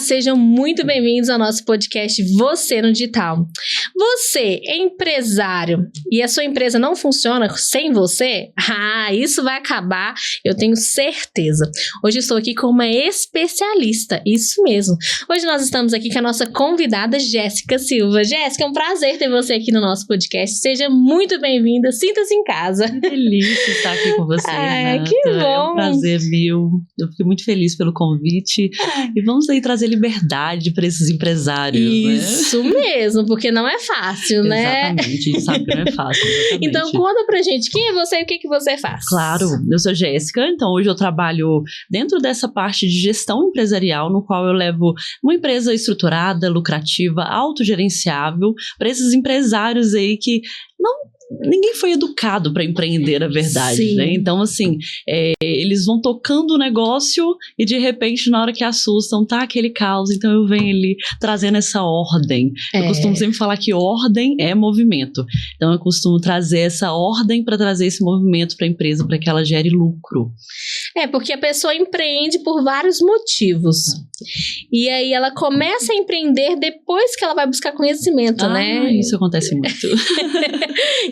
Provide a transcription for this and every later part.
sejam muito bem-vindos ao nosso podcast Você no Digital. Você é empresário e a sua empresa não funciona sem você? Isso vai acabar, eu tenho certeza. Hoje estou aqui com uma especialista, isso mesmo. Hoje nós estamos aqui com a nossa convidada Jéssica Silva. Jéssica, é um prazer ter você aqui no nosso podcast. Seja muito bem-vinda, sinta-se em casa. Que delícia estar aqui com você, Renata. Que bom. É um prazer, meu. Eu fico muito feliz pelo convite. E vamos aí trazer liberdade para esses empresários, Isso mesmo, porque não é fácil, né? Exatamente, a gente sabe que não é fácil. Exatamente. Então conta pra gente, quem é você e o que você faz? Claro, eu sou Jéssica, então hoje eu trabalho dentro dessa parte de gestão empresarial, no qual eu levo uma empresa estruturada, lucrativa, autogerenciável, para esses empresários aí que ninguém foi educado para empreender, a verdade, né? Então, assim, eles vão tocando o negócio e, de repente, na hora que assustam, tá aquele caos. Então, eu venho ali trazendo essa ordem. Eu costumo sempre falar que ordem é movimento. Então, eu costumo trazer essa ordem para trazer esse movimento para a empresa, para que ela gere lucro. Porque a pessoa empreende por vários motivos. E aí, ela começa a empreender depois que ela vai buscar conhecimento, né? Isso acontece muito.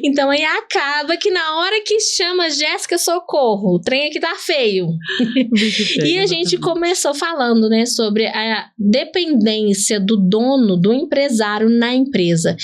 Então aí acaba que na hora que chama Jéssica, socorro, o trem aqui tá feio. E a gente começou falando, né, sobre a dependência do dono, do empresário na empresa.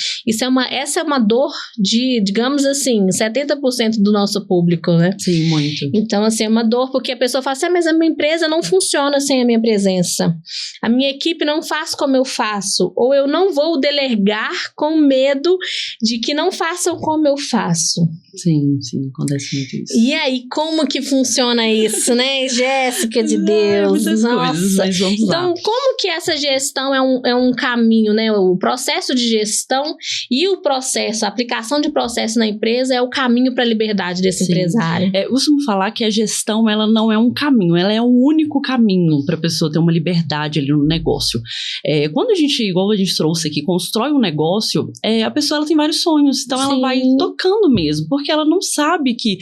Essa é uma dor de, digamos assim, 70% do nosso público, né? Sim, muito. Então, assim, é uma dor porque a pessoa fala assim, mas a minha empresa não funciona sem a minha presença. A minha equipe não faz como eu faço. Ou eu não vou delegar com medo de que não façam como eu faço. Sim, acontece muito isso. E aí, como que funciona isso, né, Jéssica de Deus? Muitas coisas, mas vamos lá. Então, como que essa gestão é um caminho, né? O processo de gestão e a aplicação de processo na empresa é o caminho para a liberdade desse empresário. Eu costumo falar que a gestão, ela não é um caminho, ela é o único caminho para a pessoa ter uma liberdade ali no negócio. Quando a gente, igual a gente trouxe aqui, constrói um negócio, a pessoa ela tem vários sonhos, então ela vai tocando mesmo, porque ela não sabe que...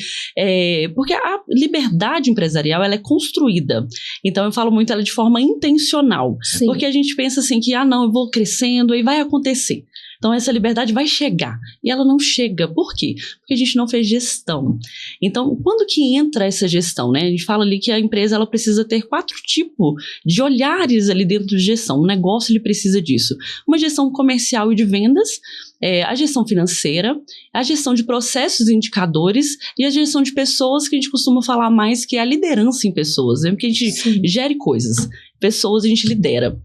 porque a liberdade empresarial, ela é construída. Então, eu falo muito ela de forma intencional. Sim. Porque a gente pensa assim que, não, eu vou crescendo e vai acontecer. Então, essa liberdade vai chegar. E ela não chega. Por quê? Porque a gente não fez gestão. Então, quando que entra essa gestão, né? A gente fala ali que a empresa ela precisa ter 4 tipos de olhares ali dentro de gestão. O negócio, ele precisa disso. Uma gestão comercial e de vendas, a gestão financeira, a gestão de processos e indicadores e a gestão de pessoas, que a gente costuma falar mais, que é a liderança em pessoas, né? Porque a gente gere coisas. Pessoas a gente lidera.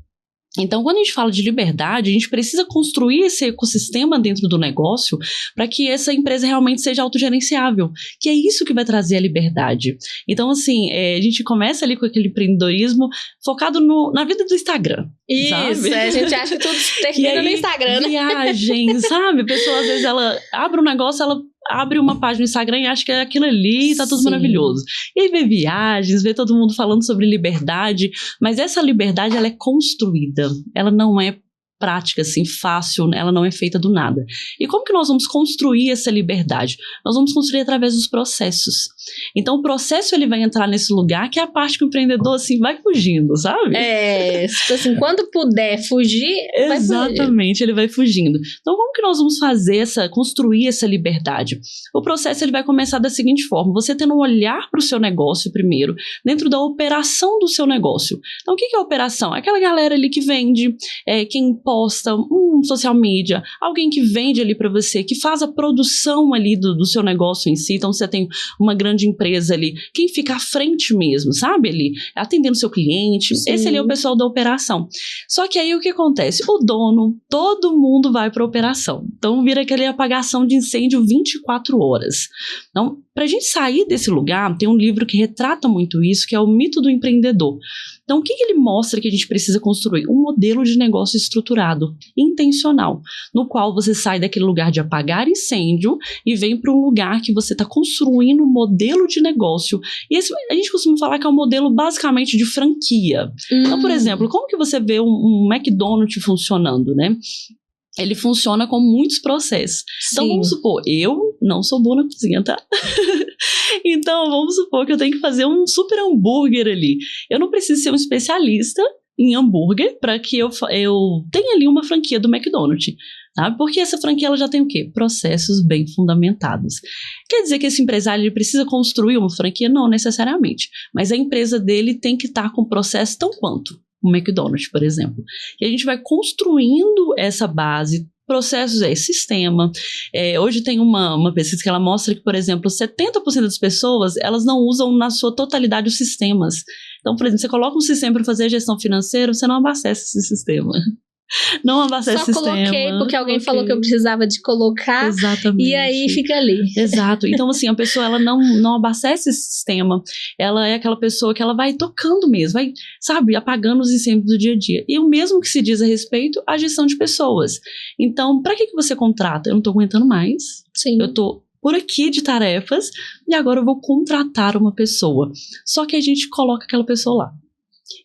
Então, quando a gente fala de liberdade, a gente precisa construir esse ecossistema dentro do negócio para que essa empresa realmente seja autogerenciável, que é isso que vai trazer a liberdade. Então, assim, a gente começa ali com aquele empreendedorismo focado na vida do Instagram. Isso, sabe? A gente acha que tudo termina no Instagram, né? Viagem, sabe? A pessoa, às vezes, ela abre um negócio, ela abre uma página no Instagram e acha que é aquilo ali e tá tudo maravilhoso. E aí vê viagens, vê todo mundo falando sobre liberdade, mas essa liberdade, ela é construída, ela não é prática, assim, fácil, ela não é feita do nada. E como que nós vamos construir essa liberdade? Nós vamos construir através dos processos. Então, o processo, ele vai entrar nesse lugar que é a parte que o empreendedor, assim, vai fugindo, sabe? Tipo assim, quando puder fugir, exatamente, ele vai fugindo. Então, como que nós vamos construir essa liberdade? O processo, ele vai começar da seguinte forma, você tendo um olhar para o seu negócio primeiro, dentro da operação do seu negócio. Então, o que é a operação? Aquela galera ali que vende, quem posta social media, alguém que vende ali para você, que faz a produção ali do seu negócio em si. Então, você tem uma grande empresa ali, quem fica à frente mesmo, sabe? Ali, atendendo o seu cliente. Sim. Esse ali é o pessoal da operação. Só que aí o que acontece? O dono, todo mundo vai para a operação. Então, vira aquela apagação de incêndio 24 horas. Então, para a gente sair desse lugar, tem um livro que retrata muito isso, que é o Mito do Empreendedor. Então, o que ele mostra que a gente precisa construir? Um modelo de negócio estruturado, intencional, no qual você sai daquele lugar de apagar incêndio e vem para um lugar que você está construindo um modelo de negócio. E esse, a gente costuma falar que é um modelo basicamente de franquia. Então, por exemplo, como que você vê um McDonald's funcionando, né? Ele funciona com muitos processos. Sim. Então, vamos supor, eu não sou boa na cozinha, tá? Então, vamos supor que eu tenho que fazer um super hambúrguer ali. Eu não preciso ser um especialista em hambúrguer para que eu tenha ali uma franquia do McDonald's. Sabe? Porque essa franquia ela já tem o quê? Processos bem fundamentados. Quer dizer que esse empresário ele precisa construir uma franquia? Não necessariamente. Mas a empresa dele tem que estar com processo tão quanto o McDonald's, por exemplo. E a gente vai construindo essa base, processos, sistema. Hoje tem uma pesquisa que ela mostra que, por exemplo, 70% das pessoas, elas não usam na sua totalidade os sistemas. Então, por exemplo, você coloca um sistema para fazer a gestão financeira, você não abastece esse sistema. Não abastece o sistema. Só coloquei porque alguém falou que eu precisava de colocar. Exatamente. E aí fica ali. Exato. Então, assim, a pessoa ela não abastece esse sistema. Ela é aquela pessoa que ela vai tocando mesmo, vai, sabe, apagando os incêndios do dia a dia. E o mesmo que se diz a respeito à gestão de pessoas. Então, para que você contrata? Eu não tô aguentando mais. Sim. Eu tô por aqui de tarefas e agora eu vou contratar uma pessoa. Só que a gente coloca aquela pessoa lá.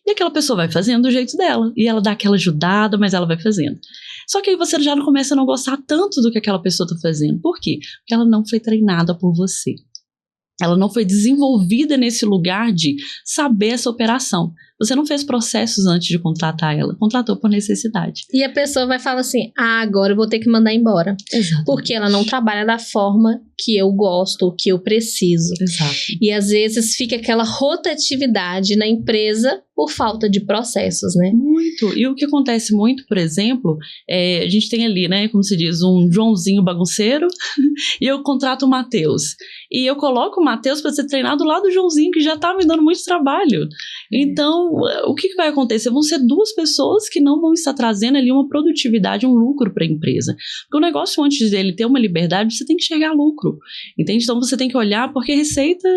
E aquela pessoa vai fazendo do jeito dela. E ela dá aquela ajudada, mas ela vai fazendo. Só que aí você já não começa a não gostar tanto do que aquela pessoa está fazendo. Por quê? Porque ela não foi treinada por você. Ela não foi desenvolvida nesse lugar de saber essa operação. Você não fez processos antes de contratar ela. Contratou por necessidade. E a pessoa vai falar assim, agora eu vou ter que mandar embora. Exatamente. Porque ela não trabalha da forma que eu gosto, que eu preciso. Exato. E às vezes fica aquela rotatividade na empresa por falta de processos, né? Muito. E o que acontece muito, por exemplo, a gente tem ali, né, como se diz, um Joãozinho bagunceiro e eu contrato o Matheus. E eu coloco o Matheus para ser treinado lá do Joãozinho, que já está me dando muito trabalho. Então, o que vai acontecer? Vão ser duas pessoas que não vão estar trazendo ali uma produtividade, um lucro para a empresa. Porque o negócio, antes dele ter uma liberdade, você tem que enxergar lucro. Entende? Então, você tem que olhar, porque receita,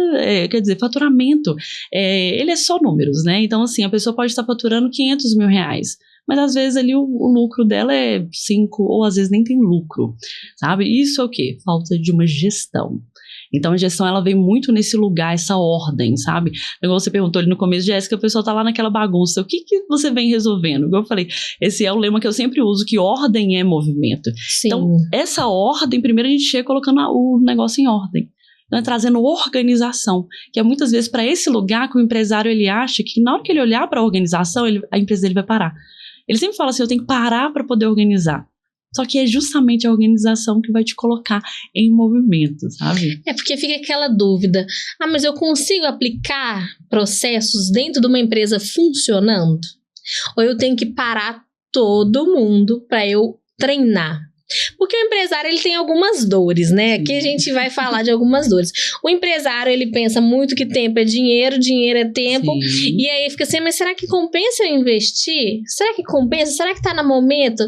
quer dizer, faturamento, ele é só números, né? Então, assim, a pessoa pode estar faturando 500 mil reais. Mas às vezes ali o lucro dela é 5, ou às vezes nem tem lucro, sabe? Isso é o quê? Falta de uma gestão. Então a gestão ela vem muito nesse lugar, essa ordem, sabe? Igual você perguntou ali no começo, Jéssica, a pessoa tá lá naquela bagunça, o que você vem resolvendo? Igual eu falei, esse é o lema que eu sempre uso, que ordem é movimento. Sim. Então essa ordem, primeiro a gente chega colocando o negócio em ordem. Então, trazendo organização, que é muitas vezes para esse lugar que o empresário ele acha que na hora que ele olhar para a organização, a empresa dele vai parar. Ele sempre fala assim, eu tenho que parar para poder organizar. Só que é justamente a organização que vai te colocar em movimento, sabe? Porque fica aquela dúvida, mas eu consigo aplicar processos dentro de uma empresa funcionando? Ou eu tenho que parar todo mundo para eu treinar? Porque o empresário, ele tem algumas dores, né? Aqui a gente vai falar de algumas dores. O empresário, ele pensa muito que tempo é dinheiro é tempo. Sim. E aí fica assim, mas será que compensa eu investir? Será que compensa? Será que tá no momento?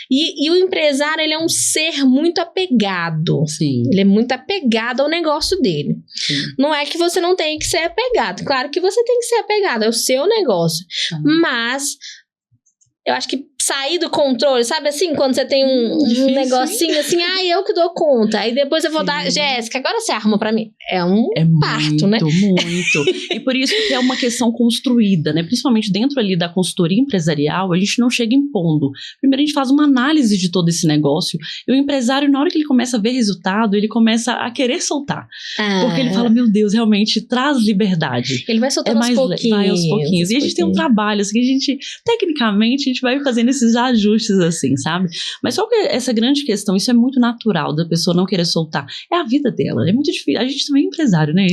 E o empresário, ele é um ser muito apegado. Sim. Ele é muito apegado ao negócio dele. Sim. Não é que você não tem que ser apegado. Claro que você tem que ser apegado, é o seu negócio. Mas eu acho que sair do controle, sabe assim? Quando você tem um negocinho assim, eu que dou conta. Aí depois eu vou dar, Jéssica, agora você arruma pra mim. É parto, né? Muito. E por isso que é uma questão construída, né? Principalmente dentro ali da consultoria empresarial, a gente não chega impondo. Primeiro a gente faz uma análise de todo esse negócio e o empresário, na hora que ele começa a ver resultado, ele começa a querer soltar. Porque ele fala, meu Deus, realmente traz liberdade. Ele vai soltando aos pouquinhos. Vai aos pouquinhos. E a gente tem um trabalho, assim, que a gente, tecnicamente, a gente vai fazendo esses ajustes, assim, sabe? Mas só que essa grande questão, isso é muito natural da pessoa não querer soltar. É a vida dela, é muito difícil. A gente também é empresário, né?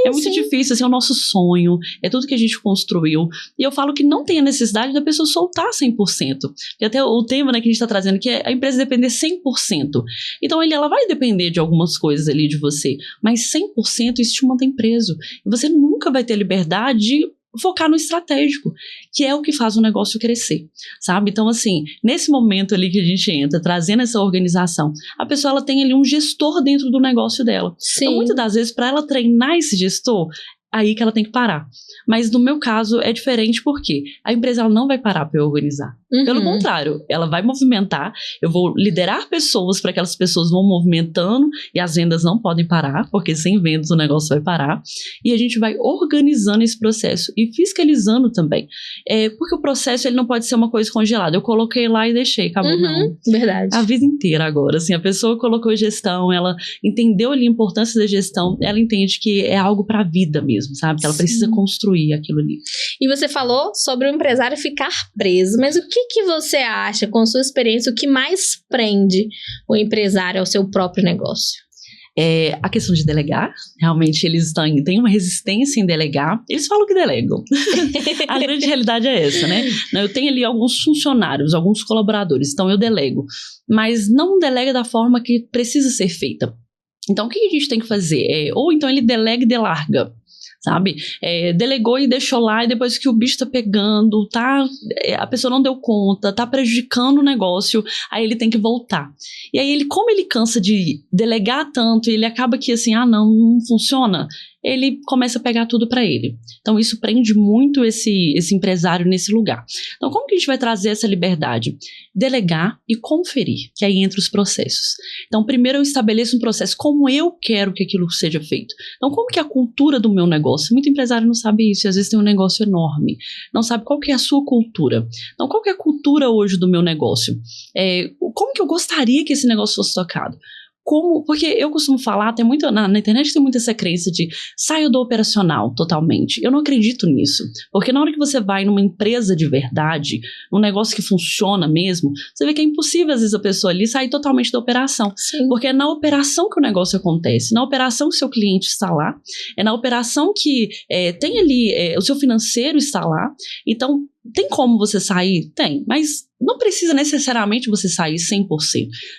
É muito difícil, assim, é o nosso sonho, é tudo que a gente construiu. E eu falo que não tem a necessidade da pessoa soltar 100%. Porque até o tema, né, que a gente tá trazendo aqui é a empresa depender 100%. Então, ela vai depender de algumas coisas ali de você, mas 100% isso te mantém preso. E você nunca vai ter liberdade de focar no estratégico, que é o que faz o negócio crescer, sabe? Então, assim, nesse momento ali que a gente entra, trazendo essa organização, a pessoa, ela tem ali um gestor dentro do negócio dela. Sim. Então, muitas das vezes, para ela treinar esse gestor, aí que ela tem que parar. Mas no meu caso é diferente porque a empresa ela não vai parar para eu organizar. Pelo contrário, ela vai movimentar, eu vou liderar pessoas para que aquelas pessoas vão movimentando e as vendas não podem parar, porque sem vendas o negócio vai parar. E a gente vai organizando esse processo e fiscalizando também. Porque o processo ele não pode ser uma coisa congelada. Eu coloquei lá e deixei, acabou, não. Verdade. A vida inteira agora, assim, a pessoa colocou gestão, ela entendeu ali a importância da gestão, ela entende que é algo para a vida mesmo, sabe? Que ela precisa construir aquilo ali. E você falou sobre o empresário ficar preso, mas o que você acha, com sua experiência, o que mais prende o empresário ao seu próprio negócio? A questão de delegar, realmente eles têm uma resistência em delegar, eles falam que delegam. A grande realidade é essa, né? Eu tenho ali alguns funcionários, alguns colaboradores, então eu delego, mas não delega da forma que precisa ser feita. Então o que a gente tem que fazer? Ou então ele delega e delarga, sabe? Delegou e deixou lá, e depois que o bicho tá pegando, a pessoa não deu conta, tá prejudicando o negócio, aí ele tem que voltar. E aí como ele cansa de delegar tanto, e ele acaba que assim, não funciona, ele começa a pegar tudo para ele. Então isso prende muito esse empresário nesse lugar. Então como que a gente vai trazer essa liberdade? Delegar e conferir, que aí entra os processos. Então primeiro eu estabeleço um processo, como eu quero que aquilo seja feito. Então como que é a cultura do meu negócio? Muito empresário não sabe isso, e às vezes tem um negócio enorme, não sabe qual que é a sua cultura. Então qual que é a cultura hoje do meu negócio? Como que eu gostaria que esse negócio fosse tocado? Porque eu costumo falar, tem muito, na internet tem muito essa crença de saio do operacional totalmente. Eu não acredito nisso, porque na hora que você vai numa empresa de verdade, num negócio que funciona mesmo, você vê que é impossível às vezes a pessoa ali sair totalmente da operação. Sim. Porque é na operação que o negócio acontece, na operação que o seu cliente está lá, é na operação que tem ali, o seu financeiro está lá. Então tem como você sair? Tem, mas não precisa necessariamente você sair 100%.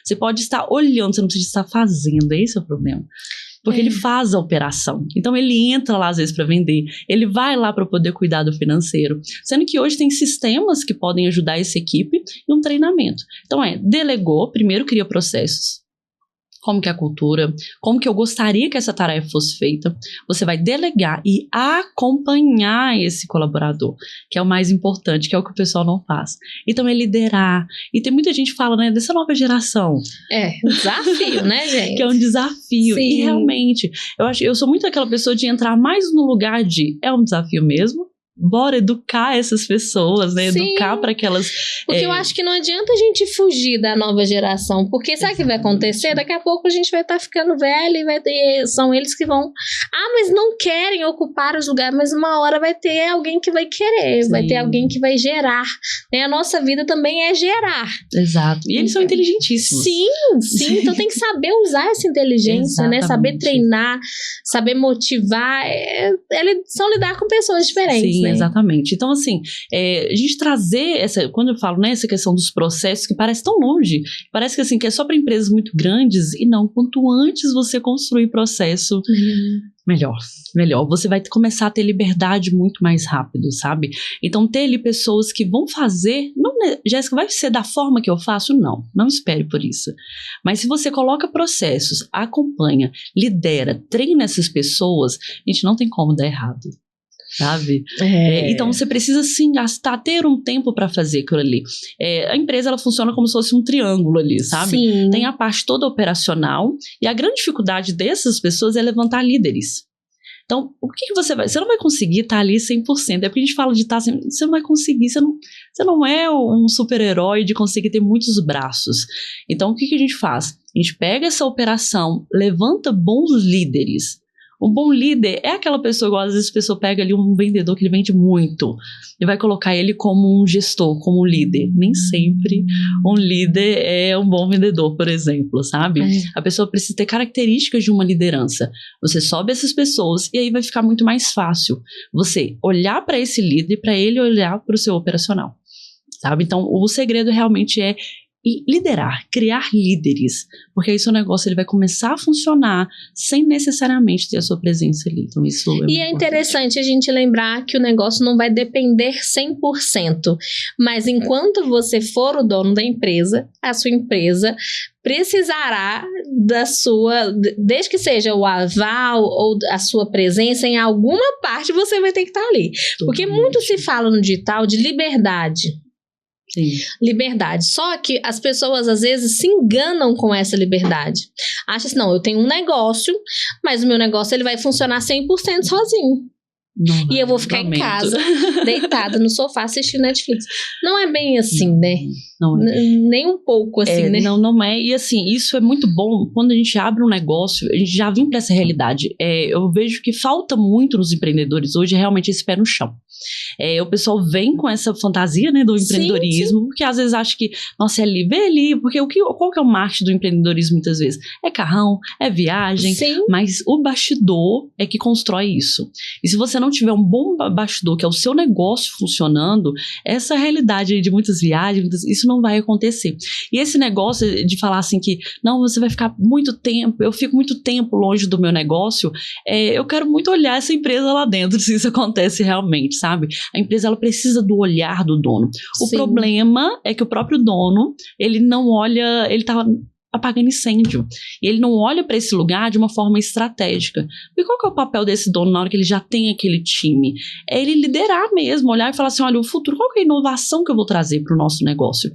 Você pode estar olhando, você não precisa estar fazendo, esse é o problema. Porque ele faz a operação. Então ele entra lá às vezes para vender, ele vai lá para poder cuidar do financeiro. Sendo que hoje tem sistemas que podem ajudar essa equipe e um treinamento. Então delegou, primeiro cria processos. Como que é a cultura, como que eu gostaria que essa tarefa fosse feita. Você vai delegar e acompanhar esse colaborador, que é o mais importante, que é o que o pessoal não faz. Então é liderar. E tem muita gente que fala, né, dessa nova geração. Desafio, né, gente? Que é um desafio. Sim. E realmente, eu sou muito aquela pessoa de entrar mais no lugar de, é um desafio mesmo? Bora educar essas pessoas, né? Sim. Educar para que elas... Porque eu acho que não adianta a gente fugir da nova geração, porque sabe o que vai acontecer? Daqui a pouco a gente vai estar ficando velho e são eles que vão... mas não querem ocupar os lugares, mas uma hora vai ter alguém que vai querer, vai ter alguém que vai gerar, né? A nossa vida também é gerar. Exato. E eles são inteligentíssimos. Sim. Então tem que saber usar essa inteligência, né? Saber treinar, saber motivar, são lidar com pessoas diferentes, Sim, né? Exatamente. Então, assim, a gente trazer quando eu falo, né, essa questão dos processos, que parece tão longe, parece que assim, que é só para empresas muito grandes, e não, quanto antes você construir processo, melhor. Você vai começar a ter liberdade muito mais rápido, sabe? Então, ter ali pessoas que vão fazer, não, Jéssica, vai ser da forma que eu faço? Não espere por isso. Mas se você coloca processos, acompanha, lidera, treina essas pessoas, a gente não tem como dar errado. Sabe? Então você precisa sim ter um tempo para fazer aquilo ali. A empresa ela funciona como se fosse um triângulo ali, sabe? Sim. Tem a parte toda operacional, e a grande dificuldade dessas pessoas é levantar líderes. Então, o que você vai... Você não vai conseguir estar ali 100%. É porque a gente fala de estar... Você não vai conseguir. Você não é um super-herói de conseguir ter muitos braços. Então, o que a gente faz? A gente pega essa operação, levanta bons líderes. Um bom líder é aquela pessoa, igual às vezes a pessoa pega ali um vendedor que ele vende muito e vai colocar ele como um gestor, como um líder. Nem sempre um líder é um bom vendedor, por exemplo, sabe? A pessoa precisa ter características de uma liderança. Você sobe essas pessoas e aí vai ficar muito mais fácil você olhar para esse líder e para ele olhar para o seu operacional, sabe? Então, o segredo realmente é liderar, criar líderes, porque aí seu negócio ele vai começar a funcionar sem necessariamente ter a sua presença ali. Então isso é interessante a gente lembrar que o negócio não vai depender 100%, mas enquanto você for o dono da empresa, a sua empresa precisará da sua, desde que seja o aval ou a sua presença em alguma parte, você vai ter que estar ali. Porque muito se fala no digital de liberdade. Sim. Liberdade. Só que as pessoas às vezes se enganam com essa liberdade. Acham assim, não, eu tenho um negócio, mas o meu negócio ele vai funcionar 100% sozinho. Não, E eu vou ficar em casa, deitada no sofá assistindo Netflix. Não é bem assim, não, né? Não é. Nem um pouco assim, né? Não é. E assim, isso é muito bom. Quando a gente abre um negócio, a gente já vem para essa realidade. Eu vejo que falta muito nos empreendedores hoje realmente esse pé no chão. O pessoal vem com essa fantasia, né, do empreendedorismo, sim. Porque às vezes acha que, nossa, é ali, vê ali, porque qual que é o marketing do empreendedorismo muitas vezes? É carrão, é viagem, sim. Mas o bastidor é que constrói isso. E se você não tiver um bom bastidor, que é o seu negócio funcionando, essa realidade aí de muitas viagens, isso não vai acontecer. E esse negócio de falar assim que, não, você vai ficar muito tempo, eu fico muito tempo longe do meu negócio, eu quero muito olhar essa empresa lá dentro, se isso acontece realmente, sabe? A empresa, ela precisa do olhar do dono. O Sim. problema é que o próprio dono, ele não olha, ele tá apagando incêndio. E ele não olha para esse lugar de uma forma estratégica. E qual que é o papel desse dono na hora que ele já tem aquele time? É ele liderar mesmo, olhar e falar assim, olha, o futuro, qual que é a inovação que eu vou trazer para o nosso negócio?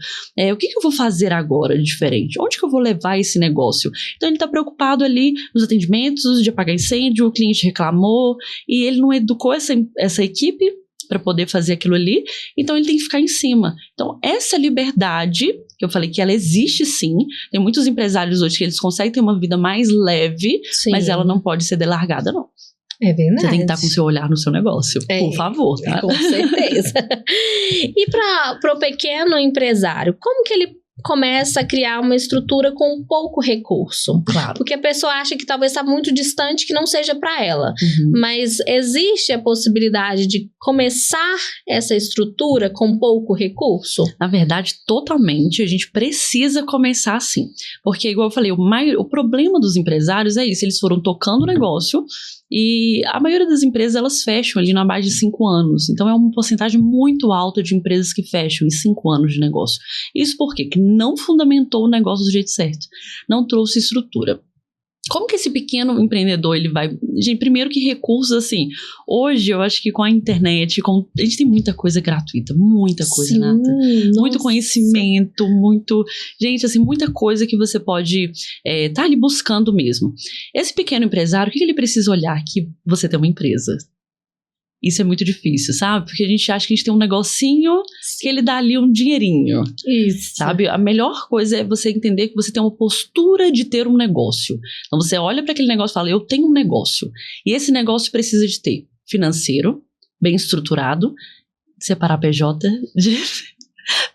O que eu vou fazer agora de diferente? Onde que eu vou levar esse negócio? Então ele está preocupado ali nos atendimentos, de apagar incêndio, o cliente reclamou, e ele não educou essa equipe para poder fazer aquilo ali, então ele tem que ficar em cima. Então essa liberdade, que eu falei que ela existe sim, tem muitos empresários hoje que eles conseguem ter uma vida mais leve, sim. Mas ela não pode ser delargada, não. É verdade. Você tem que estar com o seu olhar no seu negócio, por favor, tá? Com certeza. E para o pequeno empresário, como que ele começa a criar uma estrutura com pouco recurso? Claro. Porque a pessoa acha que talvez está muito distante, que não seja para ela. Uhum. Mas existe a possibilidade de começar essa estrutura com pouco recurso? Na verdade, totalmente. A gente precisa começar assim. Porque, igual eu falei, o problema dos empresários é isso. Eles foram tocando o negócio e a maioria das empresas, elas fecham ali na base de 5 anos. Então, é uma porcentagem muito alta de empresas que fecham em 5 anos de negócio. Isso por quê? Que não fundamentou o negócio do jeito certo. Não trouxe estrutura. Como que esse pequeno empreendedor, ele vai... Gente, primeiro que recursos, assim, hoje eu acho que com a internet, a gente tem muita coisa gratuita, muita coisa, sim, Nata. Nossa. Muito conhecimento, gente, assim, muita coisa que você pode tá ali buscando mesmo. Esse pequeno empresário, o que ele precisa olhar? Que você tem uma empresa. Isso é muito difícil, sabe? Porque a gente acha que a gente tem um negocinho que ele dá ali um dinheirinho. Isso. Sabe? A melhor coisa é você entender que você tem uma postura de ter um negócio. Então você olha para aquele negócio e fala, eu tenho um negócio. E esse negócio precisa de ter financeiro, bem estruturado, separar PJ de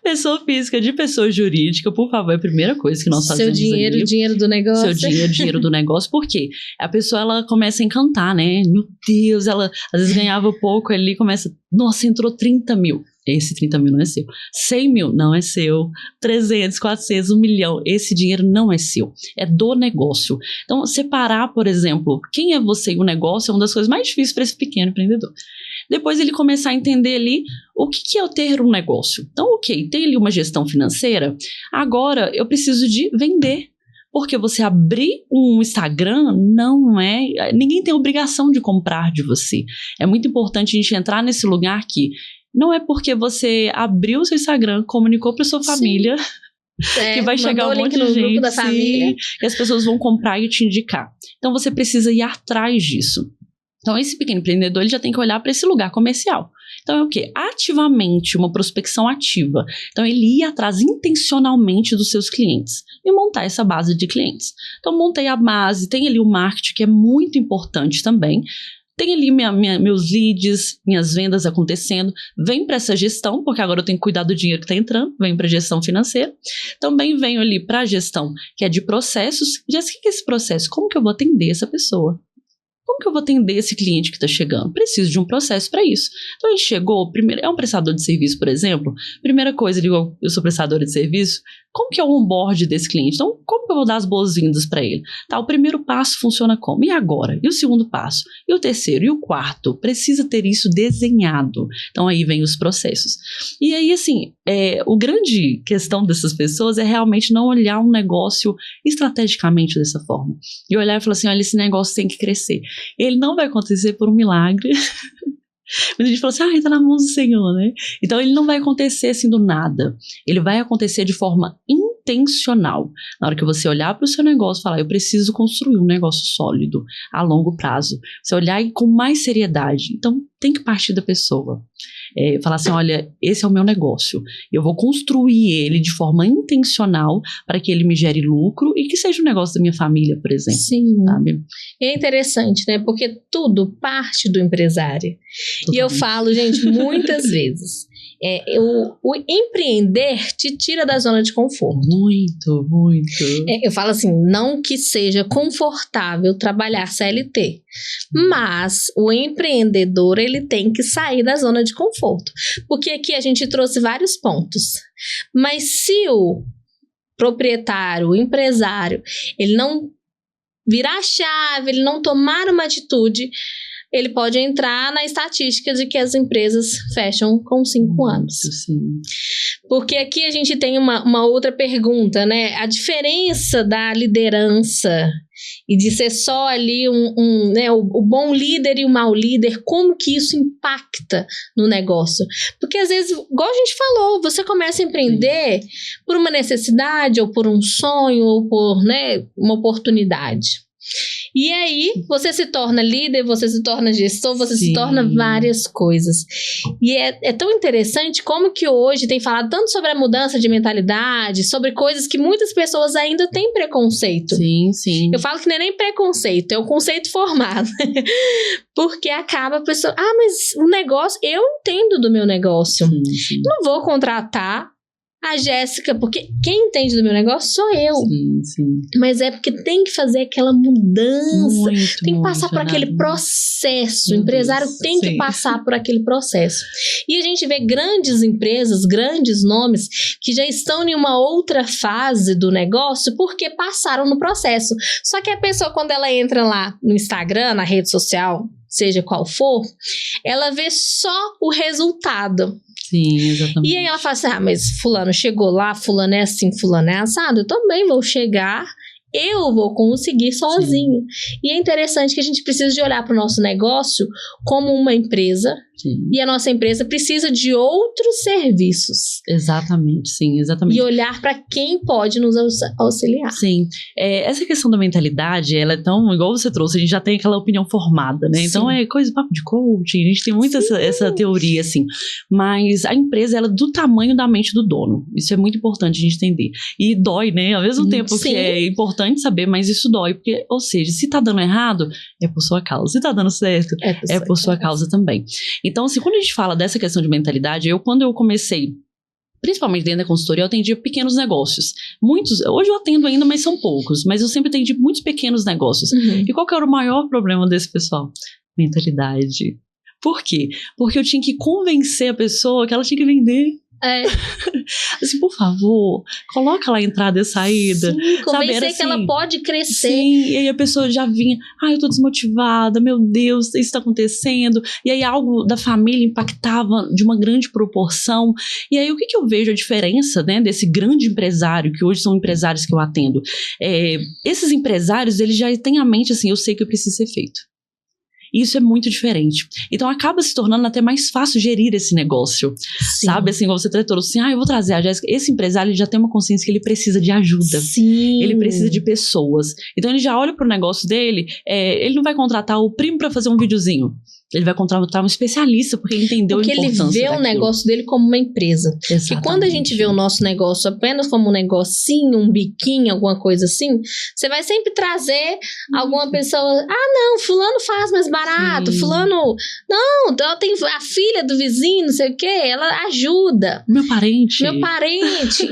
pessoa física de pessoa jurídica, por favor, é a primeira coisa que nós fazemos. Seu dinheiro, ali. Dinheiro do negócio. Seu dinheiro do negócio, por quê? A pessoa, ela começa a encantar, né? Meu Deus, ela às vezes ganhava pouco ali, começa, nossa, entrou 30 mil. Esse 30 mil não é seu. 100 mil não é seu. 300, 400, 1 milhão. Esse dinheiro não é seu. É do negócio. Então, separar, por exemplo, quem é você e o negócio é uma das coisas mais difíceis para esse pequeno empreendedor. Depois ele começar a entender ali o que é o ter um negócio. Então, ok, tem ali uma gestão financeira. Agora, eu preciso de vender. Porque você abrir um Instagram não é... Ninguém tem obrigação de comprar de você. É muito importante a gente entrar nesse lugar que não é porque você abriu o seu Instagram, comunicou para sua família... que vai chegar um monte de gente da família. E as pessoas vão comprar e te indicar. Então você precisa ir atrás disso. Então esse pequeno empreendedor, ele já tem que olhar para esse lugar comercial. Então é o quê? Ativamente, uma prospecção ativa. Então ele ir atrás intencionalmente dos seus clientes e montar essa base de clientes. Então montei a base, tem ali o marketing que é muito importante também. Tem ali meus leads, minhas vendas acontecendo, vem para essa gestão, porque agora eu tenho que cuidar do dinheiro que está entrando, vem para a gestão financeira. Também venho ali para a gestão, que é de processos. Já sei o que é esse processo, como que eu vou atender essa pessoa? Como que eu vou atender esse cliente que está chegando? Preciso de um processo para isso. Então, ele chegou, primeiro, é um prestador de serviço, por exemplo. Primeira coisa, eu sou prestadora de serviço. Como que é o onboard desse cliente? Então, como que eu vou dar as boas-vindas para ele? Tá, o primeiro passo funciona como? E agora? E o segundo passo? E o terceiro? E o quarto? Precisa ter isso desenhado. Então, aí vem os processos. E aí, assim, o grande questão dessas pessoas é realmente não olhar um negócio estrategicamente dessa forma. E olhar e falar assim, olha, esse negócio tem que crescer. Ele não vai acontecer por um milagre. Mas a gente fala assim, tá na mão do Senhor, né? Então ele não vai acontecer assim do nada. Ele vai acontecer de forma intencional. Na hora que você olhar para o seu negócio e falar, eu preciso construir um negócio sólido a longo prazo. Você olhar com mais seriedade. Então tem que partir da pessoa. Falar assim, olha, esse é o meu negócio. Eu vou construir ele de forma intencional para que ele me gere lucro e que seja o negócio da minha família, por exemplo. Sim. Sabe? É interessante, né? Porque tudo parte do empresário. Totalmente. E eu falo, gente, muitas vezes, o empreender te tira da zona de conforto. Muito, muito. Eu falo assim, não que seja confortável trabalhar CLT, mas o empreendedor, ele tem que sair da zona de conforto. Porque aqui a gente trouxe vários pontos. Mas se o proprietário, o empresário, ele não virar a chave, ele não tomar uma atitude, ele pode entrar na estatística de que as empresas fecham com 5 anos. Sim. Porque aqui a gente tem uma outra pergunta, né? A diferença da liderança e de ser só ali né, o bom líder e o mau líder, como que isso impacta no negócio? Porque às vezes, igual a gente falou, você começa a empreender por uma necessidade, ou por um sonho, ou por, né, uma oportunidade. E aí, você se torna líder, você se torna gestor, você se torna várias coisas. E é tão interessante como que hoje tem falado tanto sobre a mudança de mentalidade, sobre coisas que muitas pessoas ainda têm preconceito. Sim. Eu falo que não é nem preconceito, é um conceito formado. Porque acaba a pessoa, mas o negócio, eu entendo do meu negócio. Sim. Não vou contratar a Jéssica, porque quem entende do meu negócio sou eu. Sim. Mas é porque tem que fazer aquela mudança. Tem que passar por aquele né? processo. O empresário tem que passar por aquele processo. E a gente vê grandes empresas, grandes nomes, que já estão em uma outra fase do negócio porque passaram no processo. Só que a pessoa, quando ela entra lá no Instagram, na rede social, seja qual for, ela vê só o resultado. Sim, exatamente. E aí ela fala assim, mas fulano chegou lá, fulano é assim, fulano é assado, eu também vou chegar, eu vou conseguir sozinho. Sim. E é interessante que a gente precisa de olhar para o nosso negócio como uma empresa. Sim. E a nossa empresa precisa de outros serviços. Exatamente, sim, exatamente. E olhar para quem pode nos auxiliar. Sim, essa questão da mentalidade, ela é tão, igual você trouxe, a gente já tem aquela opinião formada, né? Sim. Então é coisa, papo de coaching, a gente tem muito essa teoria, assim. Mas a empresa, ela é do tamanho da mente do dono. Isso é muito importante a gente entender. E dói, né? Ao mesmo tempo que é importante saber, mas isso dói. Porque, ou seja, se tá dando errado, é por sua causa. Se tá dando certo, é por sua causa também. Então, assim, quando a gente fala dessa questão de mentalidade, quando eu comecei, principalmente dentro da consultoria, eu atendia pequenos negócios. Muitos, hoje eu atendo ainda, mas são poucos. Mas eu sempre atendi muitos pequenos negócios. Uhum. E qual que era o maior problema desse pessoal? Mentalidade. Por quê? Porque eu tinha que convencer a pessoa que ela tinha que vender. Assim, por favor, coloca lá a entrada e saída. Sim, convencer assim, que ela pode crescer. Sim, e aí a pessoa já vinha, eu tô desmotivada, meu Deus, isso tá acontecendo. E aí algo da família impactava de uma grande proporção. E aí o que eu vejo a diferença, né, desse grande empresário, que hoje são empresários que eu atendo. Esses empresários, eles já têm a mente assim, eu sei que precisa ser feito. Isso é muito diferente. Então, acaba se tornando até mais fácil gerir esse negócio. Sim. Sabe? Assim, como você tratou assim, eu vou trazer a Jéssica. Esse empresário, ele já tem uma consciência que ele precisa de ajuda. Sim. Ele precisa de pessoas. Então, ele já olha pro negócio dele, ele não vai contratar o primo para fazer um videozinho. Ele vai contratar um especialista, porque ele entendeu a importância daquilo. Porque ele vê o negócio dele como uma empresa. Exatamente. Porque quando a gente vê o nosso negócio apenas como um negocinho, um biquinho, alguma coisa assim, você vai sempre trazer alguma pessoa, não, fulano faz mais barato, sim, fulano, não, tem a filha do vizinho, não sei o quê, ela ajuda. Meu parente.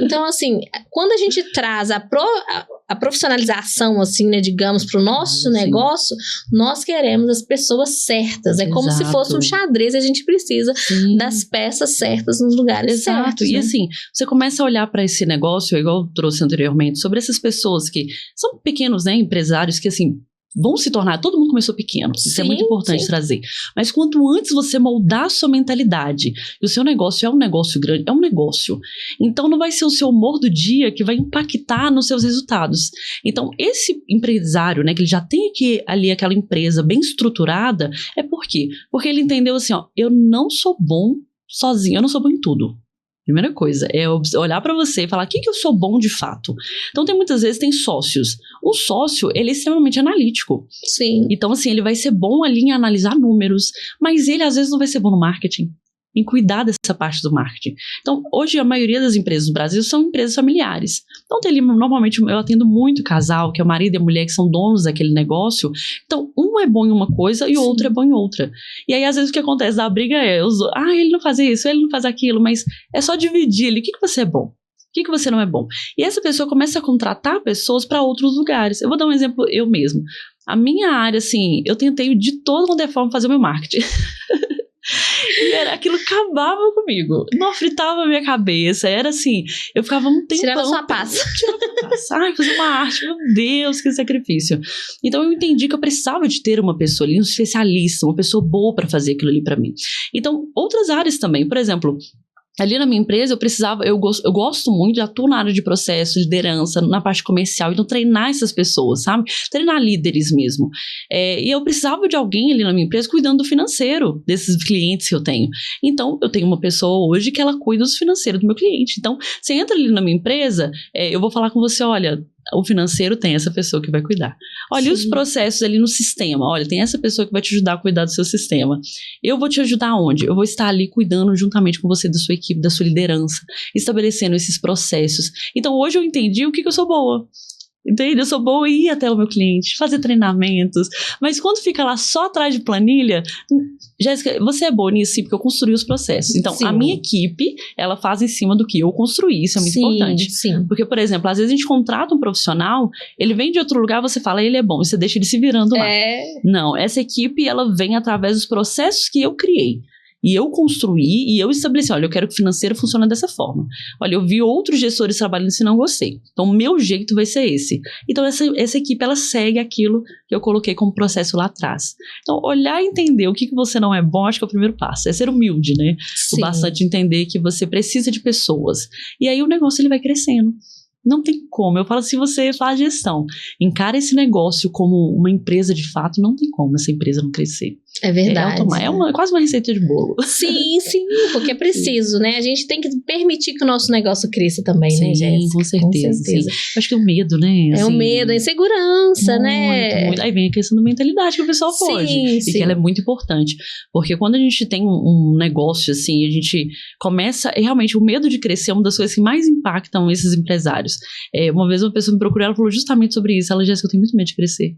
Então, assim, quando a gente traz a profissionalização, assim, né, digamos, para o nosso negócio, nós queremos as pessoas certas. É como se fosse um xadrez, a gente precisa das peças certas nos lugares certos. E assim, você começa a olhar para esse negócio, igual eu trouxe anteriormente, sobre essas pessoas que são pequenos, né, empresários que, assim, vão se tornar, todo mundo começou pequeno, isso é muito importante sim. trazer, mas quanto antes você moldar a sua mentalidade, e o seu negócio é um negócio grande, é um negócio, então não vai ser o seu humor do dia que vai impactar nos seus resultados. Então esse empresário, né, que ele já tem aqui, ali aquela empresa bem estruturada, é por quê? Porque ele entendeu assim, ó, eu não sou bom sozinho, eu não sou bom em tudo. Primeira coisa, é olhar para você e falar, o que eu sou bom de fato? Então, muitas vezes tem sócios. Um sócio, ele é extremamente analítico. Sim. Então, assim, ele vai ser bom ali em analisar números, mas ele, às vezes, não vai ser bom no marketing, em cuidar dessa parte do marketing. Então, hoje, a maioria das empresas do Brasil são empresas familiares. Então, normalmente, eu atendo muito casal, que é o marido e a mulher que são donos daquele negócio. Então, um é bom em uma coisa e o outro é bom em outra. E aí, às vezes, o que acontece da briga é, ele não faz isso, ele não faz aquilo, mas é só dividir ali. O que você é bom? O que você não é bom? E essa pessoa começa a contratar pessoas para outros lugares. Eu vou dar um exemplo eu mesmo. A minha área, assim, eu tentei de toda qualquer forma fazer o meu marketing. E aquilo acabava comigo. Não fritava a minha cabeça. Era assim, eu ficava um tempão. Tirava sua paz. Ai, fazer uma arte, meu Deus, que sacrifício. Então eu entendi que eu precisava de ter uma pessoa ali, um especialista, uma pessoa boa para fazer aquilo ali para mim. Então, outras áreas também, por exemplo, ali na minha empresa, eu gosto muito de atuar na área de processo, liderança, na parte comercial, então treinar essas pessoas, sabe? Treinar líderes mesmo. E eu precisava de alguém ali na minha empresa cuidando do financeiro desses clientes que eu tenho. Então, eu tenho uma pessoa hoje que ela cuida do financeiro do meu cliente. Então, você entra ali na minha empresa, eu vou falar com você, olha, o financeiro tem essa pessoa que vai cuidar. Olha, e os processos ali no sistema. Olha, tem essa pessoa que vai te ajudar a cuidar do seu sistema. Eu vou te ajudar onde? Eu vou estar ali cuidando juntamente com você da sua equipe, da sua liderança, estabelecendo esses processos. Então, hoje eu entendi o que eu sou boa. Entende? Eu sou boa em ir até o meu cliente, fazer treinamentos, mas quando fica lá só atrás de planilha, Jéssica, você é boa nisso sim, porque eu construí os processos. Então, a minha equipe, ela faz em cima do que eu construí, isso é muito importante. Sim. Porque, por exemplo, às vezes a gente contrata um profissional, ele vem de outro lugar, você fala, ele é bom, e você deixa ele se virando lá. Não, essa equipe, ela vem através dos processos que eu criei. E eu construí, e eu estabeleci, olha, eu quero que o financeiro funcione dessa forma. Olha, eu vi outros gestores trabalhando assim, não gostei. Então, o meu jeito vai ser esse. Então, essa equipe, ela segue aquilo que eu coloquei como processo lá atrás. Então, olhar e entender o que você não é bom, acho que é o primeiro passo. É ser humilde, né? Sim. O bastante entender que você precisa de pessoas. E aí, o negócio, ele vai crescendo. Não tem como. Eu falo, se você faz gestão, encara esse negócio como uma empresa de fato, não tem como essa empresa não crescer. É verdade. É quase uma receita de bolo. Sim, porque é preciso, né? A gente tem que permitir que o nosso negócio cresça também, né, Jéssica? Com certeza. Sim. Eu acho que é o medo, né? É o medo, a insegurança, né? Muito. Aí vem a questão da mentalidade que o pessoal foge. E que ela é muito importante. Porque quando a gente tem um negócio assim, a gente começa, realmente, o medo de crescer é uma das coisas que mais impactam esses empresários. Uma vez uma pessoa me procurou, ela falou justamente sobre isso. Ela, Jéssica, eu tenho muito medo de crescer.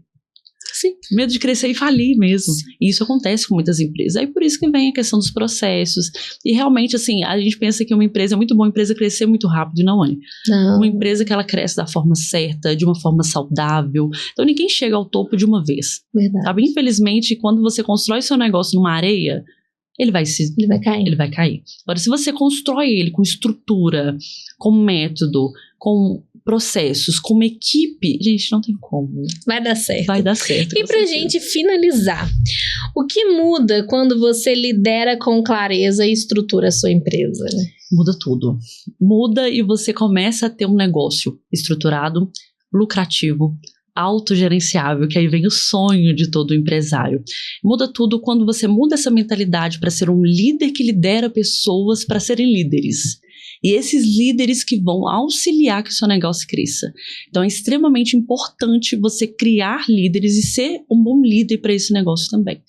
Sim. Medo de crescer e falir mesmo. Sim. E isso acontece com muitas empresas. Aí por isso que vem a questão dos processos. E realmente, assim, a gente pensa que uma empresa é muito boa, uma empresa crescer muito rápido, e não é. Não. Uma empresa que ela cresce da forma certa, de uma forma saudável. Então ninguém chega ao topo de uma vez. Verdade. Sabe? Infelizmente, quando você constrói seu negócio numa areia, ele vai cair. Agora, se você constrói ele com estrutura, com método, com processos, com uma equipe, gente, não tem como. Vai dar certo. Vai dar certo. E pra gente finalizar, o que muda quando você lidera com clareza e estrutura a sua empresa? Muda tudo. Muda e você começa a ter um negócio estruturado, lucrativo, autogerenciável, que aí vem o sonho de todo empresário. Muda tudo quando você muda essa mentalidade para ser um líder que lidera pessoas para serem líderes. E esses líderes que vão auxiliar que o seu negócio cresça. Então é extremamente importante você criar líderes e ser um bom líder para esse negócio também.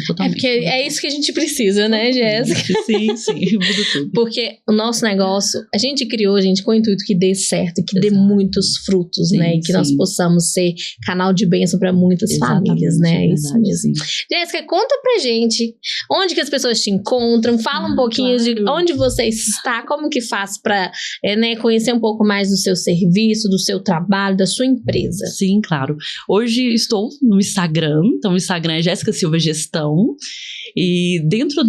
Totalmente. Porque é isso que a gente precisa, né, Jéssica? Sim, muda tudo. Porque o nosso negócio, a gente criou, gente, com o intuito que dê certo, que dê muitos frutos, né? E que nós possamos ser canal de bênção para muitas famílias, né? É isso mesmo. Jéssica, conta pra gente onde que as pessoas te encontram, fala um pouquinho de onde você está, como que faz para conhecer um pouco mais do seu serviço, do seu trabalho, da sua empresa. Sim, claro. Hoje estou no Instagram, então o Instagram é Jéssica Silva Gestão. E dentro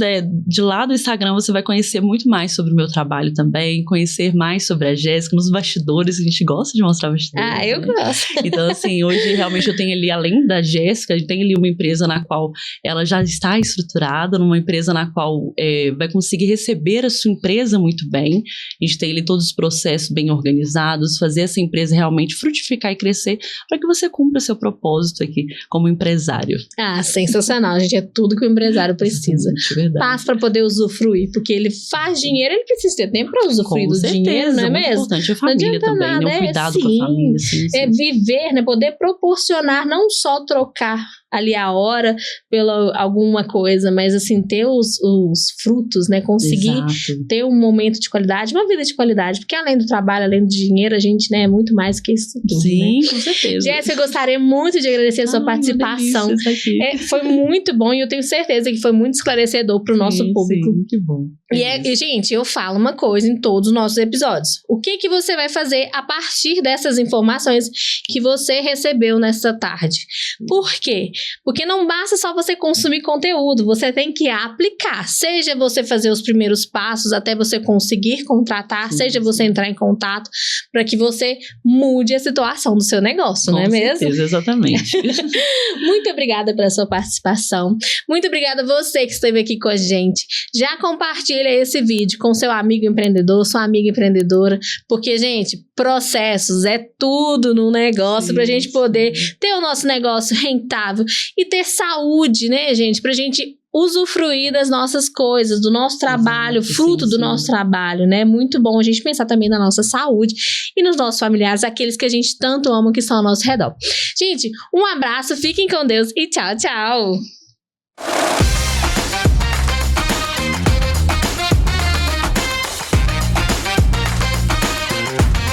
de lá do Instagram você vai conhecer muito mais sobre o meu trabalho também, conhecer mais sobre a Jéssica, nos bastidores, a gente gosta de mostrar bastidores. Ah, eu gosto. Então, assim, hoje realmente eu tenho ali, além da Jéssica, eu tenho ali uma empresa na qual ela já está estruturada, numa empresa na qual vai conseguir receber a sua empresa muito bem. A gente tem ali todos os processos bem organizados, fazer essa empresa realmente frutificar e crescer para que você cumpra seu propósito aqui como empresário. Ah, sensacional, gente. É tudo que o empresário precisa. Paz para poder usufruir, porque ele faz dinheiro, ele precisa ter tempo para usufruir do dinheiro, não é mesmo? Importante. A família também, nada, né? O cuidado com a família. Sim. É viver, né? Poder proporcionar, não só trocar ali a hora pela alguma coisa, mas assim, ter os frutos, né? Conseguir ter um momento de qualidade, uma vida de qualidade, porque além do trabalho, além do dinheiro, a gente, né, é muito mais que isso tudo. Sim, né? Com certeza. Jéssica, eu gostaria muito de agradecer a sua participação. Foi muito bom e eu tenho certeza que foi muito esclarecedor para o nosso público. Sim, que bom. E, gente, eu falo uma coisa em todos os nossos episódios. O que você vai fazer a partir dessas informações que você recebeu nessa tarde? Por quê? Porque não basta só você consumir conteúdo, você tem que aplicar. Seja você fazer os primeiros passos até você conseguir contratar, seja você entrar em contato para que você mude a situação do seu negócio, não é mesmo? Com certeza, exatamente. Muito obrigada pela sua participação. Muito obrigada a você que esteve aqui com a gente. Já compartilha esse vídeo com seu amigo empreendedor, sua amiga empreendedora, porque, gente, processos é tudo no negócio pra gente poder ter o nosso negócio rentável e ter saúde, né, gente? Pra gente usufruir das nossas coisas, do nosso trabalho, fruto do nosso trabalho, né? Muito bom a gente pensar também na nossa saúde e nos nossos familiares, aqueles que a gente tanto ama, que estão ao nosso redor. Gente, um abraço, fiquem com Deus e tchau, tchau!